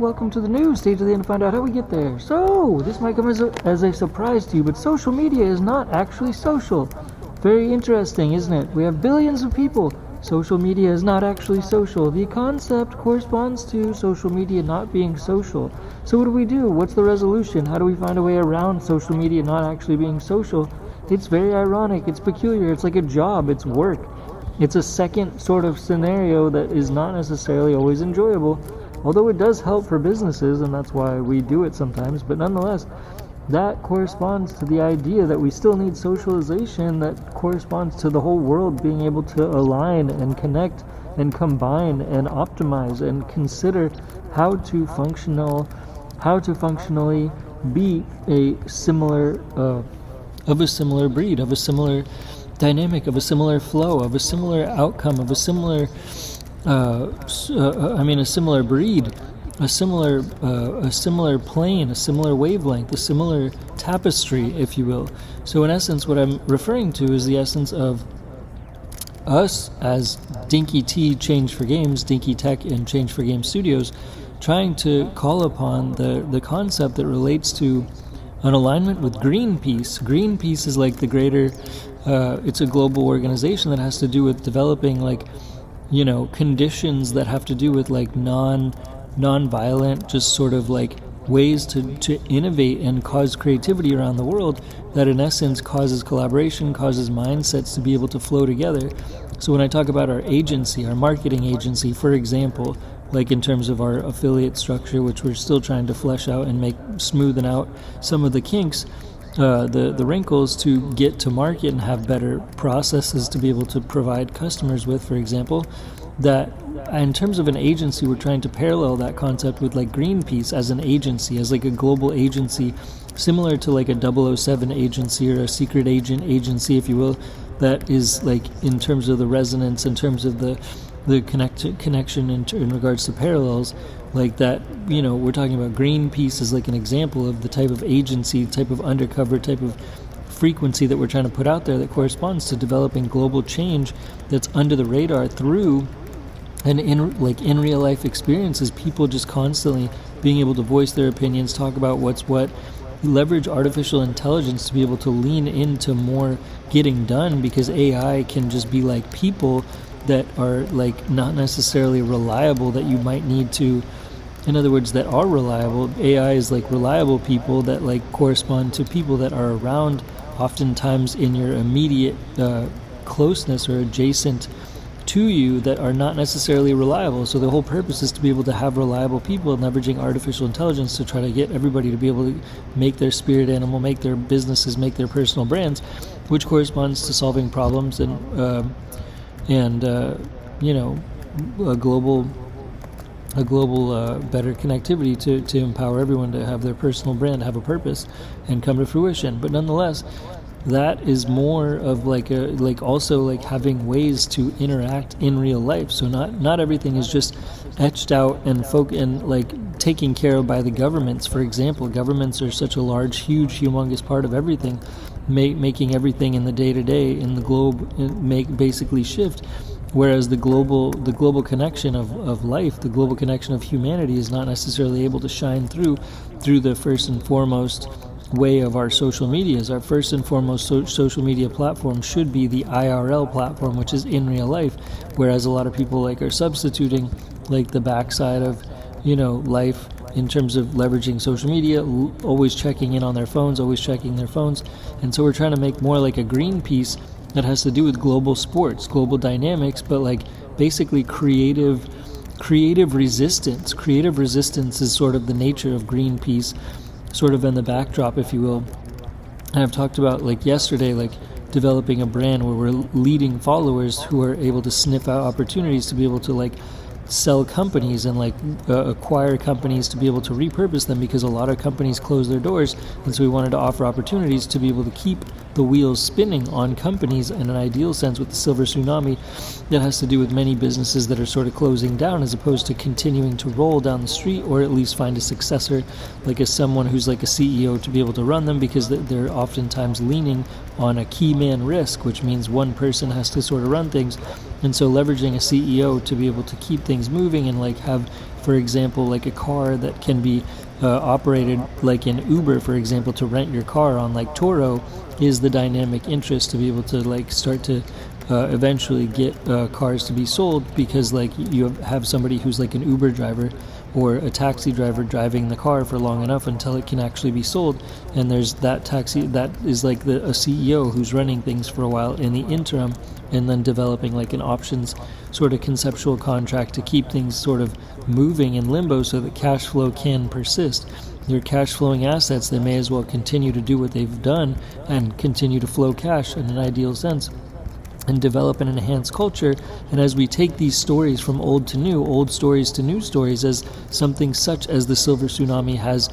welcome to the news. Stay to the end to find out how we get there. So, this might come as a surprise to you, but social media is not actually social. Very interesting, isn't it? We have billions of people. Social media is not actually social. The concept corresponds to social media not being social. So what do? What's the resolution? How do we find a way around social media not actually being social? It's very ironic. It's peculiar. It's like a job. It's work. It's a second sort of scenario that is not necessarily always enjoyable, although it does help for businesses, and that's why we do it sometimes. But nonetheless, that corresponds to the idea that we still need socialization, that corresponds to the whole world being able to align and connect and combine and optimize and consider how to functionally be a similar of a similar breed, of a similar dynamic, of a similar flow, of a similar outcome, of a similar a similar breed, a similar plane, a similar wavelength, a similar tapestry, if you will. So in essence, what I'm referring to is the essence of us as Dinky T Change for Games, Dinky Tech and Change for Games Studios, trying to call upon the concept that relates to an alignment with Greenpeace. Greenpeace is like the greater, it's a global organization that has to do with developing conditions that have to do with non-violent, just sort of like ways to innovate and cause creativity around the world that in essence causes collaboration, causes mindsets to be able to flow together. So when I talk about our agency, our marketing agency, for example, like in terms of our affiliate structure, which we're still trying to flesh out and smoothen out some of the kinks, the wrinkles to get to market and have better processes to be able to provide customers with, for example, that in terms of an agency, we're trying to parallel that concept with like Greenpeace as an agency, as like a global agency, similar to like a 007 agency or a secret agent agency, if you will, that is like in terms of the resonance, in terms of the connection in regards to parallels, like that, we're talking about Greenpeace as like an example of the type of agency, type of undercover, type of frequency that we're trying to put out there that corresponds to developing global change that's under the radar through and in real life experiences, people just constantly being able to voice their opinions, talk about what's what, leverage artificial intelligence to be able to lean into more getting done, because AI can just be like people that are like not necessarily reliable, that you might need to, in other words, that are reliable. AI is like reliable people that like correspond to people that are around oftentimes in your immediate closeness or adjacent to you that are not necessarily reliable. So the whole purpose is to be able to have reliable people, leveraging artificial intelligence to try to get everybody to be able to make their spirit animal, make their businesses, make their personal brands, which corresponds to solving problems and a global better connectivity to empower everyone to have their personal brand, have a purpose, and come to fruition. But nonetheless, that is more of also having ways to interact in real life. So not everything is just etched out and taken care of by the governments. For example, governments are such a large, huge, humongous part of everything, making everything in the day-to-day in the globe basically shift. Whereas the global connection of life, the global connection of humanity is not necessarily able to shine through the first and foremost way of our social medias. Our first and foremost social media platform should be the IRL platform, which is in real life, whereas a lot of people are substituting the backside of life in terms of leveraging social media, always checking in on their phones, always checking their phones. And so we're trying to make more like a Greenpeace that has to do with global sports, global dynamics, but basically creative resistance. Creative resistance is sort of the nature of Greenpeace, sort of in the backdrop, if you will. And I've talked about yesterday, developing a brand where we're leading followers who are able to sniff out opportunities to be able to sell companies and acquire companies to be able to repurpose them, because a lot of companies close their doors, and so we wanted to offer opportunities to be able to keep the wheels spinning on companies in an ideal sense with the silver tsunami that has to do with many businesses that are sort of closing down as opposed to continuing to roll down the street, or at least find a successor, someone who's a CEO to be able to run them, because they're oftentimes leaning on a key man risk, which means one person has to sort of run things. And so leveraging a CEO to be able to keep things moving and have for example, like a car that can be operated like in Uber, for example, to rent your car on like Turo, is the dynamic interest to be able to like start to eventually get cars to be sold, because like you have somebody who's like an Uber driver or a taxi driver driving the car for long enough until it can actually be sold, and there's that taxi that is like a CEO who's running things for a while in the interim, and then developing like an options sort of conceptual contract to keep things sort of moving in limbo so that cash flow can persist. Your cash flowing assets, they may as well continue to do what they've done and continue to flow cash in an ideal sense, and develop and enhance culture. And as we take these stories from old to new, old stories to new stories, as something such as the silver tsunami has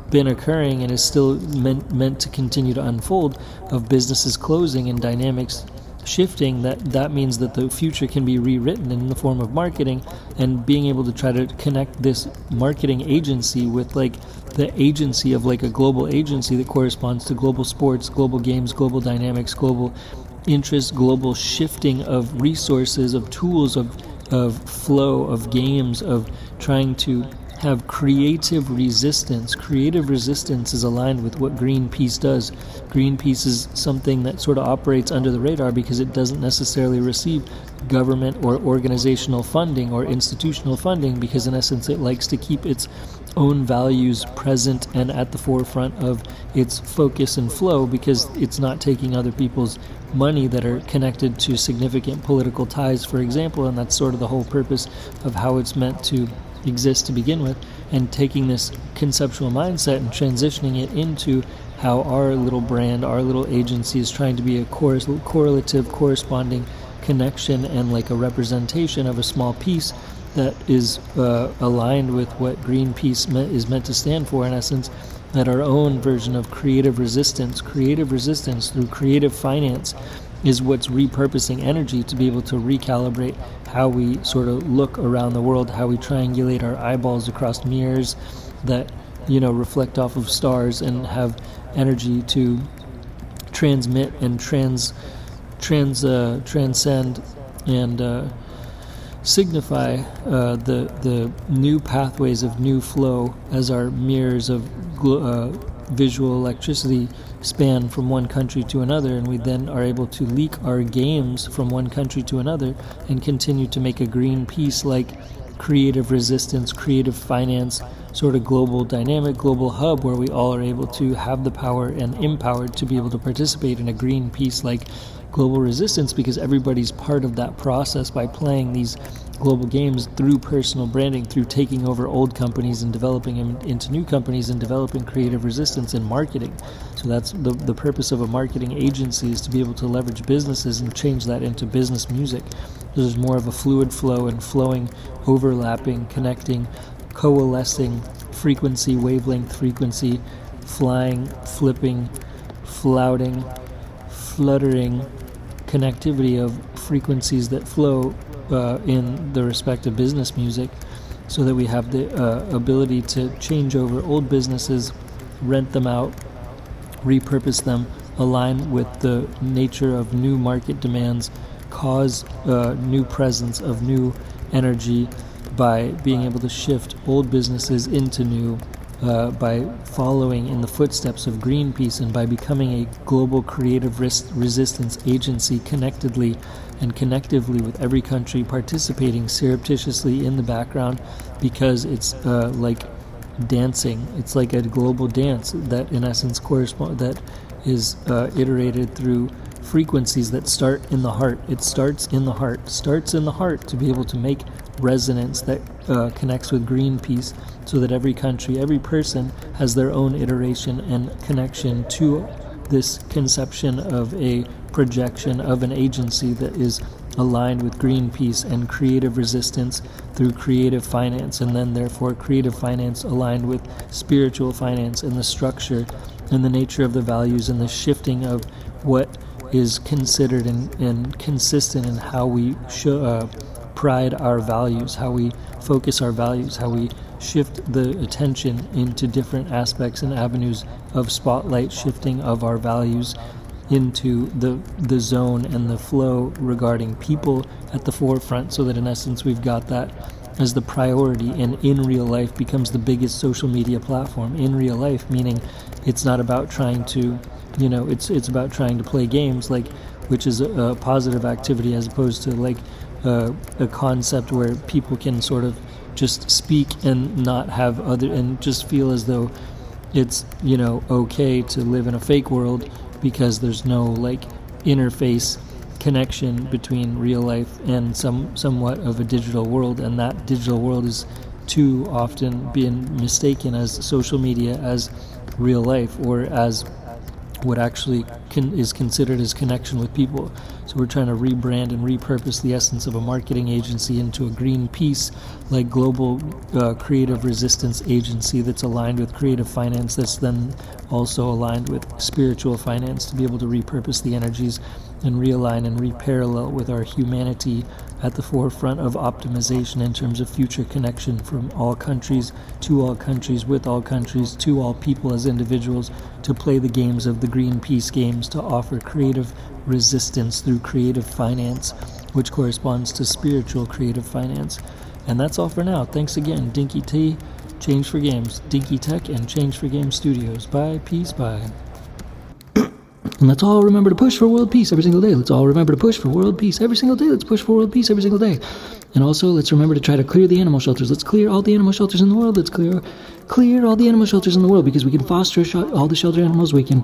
been occurring and is still meant to continue to unfold, of businesses closing and dynamics shifting, that means that the future can be rewritten in the form of marketing, and being able to try to connect this marketing agency with like the agency of like a global agency that corresponds to global sports, global games, global dynamics, global interest, global shifting of resources, of tools, of flow, of games, of trying to have creative resistance. Creative resistance is aligned with what Greenpeace does. Greenpeace is something that sort of operates under the radar because it doesn't necessarily receive government or organizational funding or institutional funding, because in essence it likes to keep its own values present and at the forefront of its focus and flow, because it's not taking other people's money that are connected to significant political ties, for example, and that's sort of the whole purpose of how it's meant to exist to begin with, and taking this conceptual mindset and transitioning it into how our little brand, our little agency is trying to be a correlative, corresponding connection and like a representation of a small piece that is aligned with what Greenpeace is meant to stand for, in essence, that our own version of creative resistance through creative finance is what's repurposing energy to be able to recalibrate how we sort of look around the world, how we triangulate our eyeballs across mirrors that, reflect off of stars and have energy to transmit and transcend and signify the new pathways of new flow as our mirrors of visual electricity span from one country to another, and we then are able to leak our games from one country to another and continue to make a Greenpeace like creative resistance, creative finance sort of global dynamic, global hub, where we all are able to have the power and empowered to be able to participate in a Greenpeace like global resistance, because everybody's part of that process by playing these global games through personal branding, through taking over old companies and developing them into new companies and developing creative resistance in marketing. So that's the purpose of a marketing agency, is to be able to leverage businesses and change that into business music. There's more of a fluid flow and flowing, overlapping, connecting, coalescing frequency, wavelength frequency, flying, flipping, flouting, fluttering connectivity of frequencies that flow in the respective business music, so that we have the ability to change over old businesses, rent them out, repurpose them, align with the nature of new market demands, cause new presence of new energy by being able to shift old businesses into new, by following in the footsteps of Greenpeace and by becoming a global creative resistance agency connectedly and connectively with every country participating surreptitiously in the background, because it's like dancing. It's like a global dance that in essence that is iterated through frequencies that start in the heart. It starts in the heart to be able to make resonance that connects with Greenpeace, so that every country, every person has their own iteration and connection to this conception of a projection of an agency that is aligned with Greenpeace and creative resistance through creative finance, and then therefore creative finance aligned with spiritual finance and the structure and the nature of the values and the shifting of what is considered and consistent in how we pride our values, how we focus our values, how we shift the attention into different aspects and avenues of spotlight shifting of our values into the zone and the flow regarding people at the forefront, so that in essence we've got that as the priority, and in real life becomes the biggest social media platform. In real life, meaning it's not about trying to, it's about trying to play games, like, which is a positive activity, as opposed to like a concept where people can sort of just speak and not have and just feel as though it's, okay to live in a fake world because there's no like interface connection between real life and somewhat of a digital world, and that digital world is too often being mistaken as social media as real life, or as what actually is considered as connection with people. So we're trying to rebrand and repurpose the essence of a marketing agency into a Greenpeace, like global creative resistance agency that's aligned with creative finance, that's then also aligned with spiritual finance, to be able to repurpose the energies and realign and reparallel with our humanity at the forefront of optimization in terms of future connection from all countries, to all countries, with all countries, to all people as individuals, to play the games of the Greenpeace games, to offer creative resistance through creative finance, which corresponds to spiritual creative finance. And that's all for now. Thanks again, Dinky T, Change for Games, Dinky Tech, and Change for Games Studios. Bye, peace, bye. And let's all remember to push for world peace every single day. Let's all remember to push for world peace every single day. Let's push for world peace every single day. And also, let's remember to try to clear the animal shelters. Let's clear all the animal shelters in the world. Let's clear all the animal shelters in the world, because we can foster all the shelter animals. We can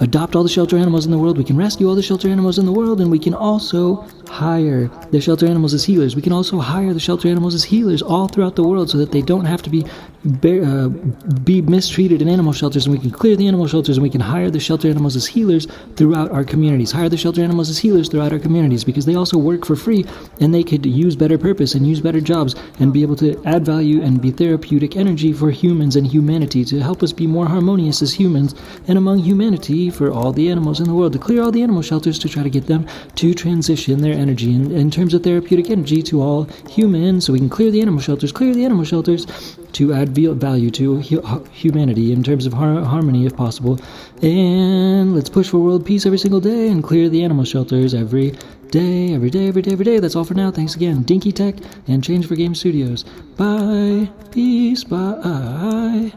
adopt all the shelter animals in the world. We can rescue all the shelter animals in the world. And we can also hire the shelter animals as healers. We can also hire the shelter animals as healers all throughout the world, so that they don't have to be mistreated in animal shelters. And we can clear the animal shelters, and we can hire the shelter animals as healers throughout our communities. Hire the shelter animals as healers throughout our communities, because they also work for free, and they could use better purpose and use better jobs and be able to add value and be therapeutic energy for humans and humanity, to help us be more harmonious as humans and among humanity for all the animals in the world, to clear all the animal shelters, to try to get them to transition their energy in terms of therapeutic energy to all humans, so we can clear the animal shelters to add value to humanity in terms of harmony if possible. And let's push for world peace every single day and clear the animal shelters every day. That's all for now. Thanks again, Dinky Tech and Change for Game Studios. Bye. Peace. Bye.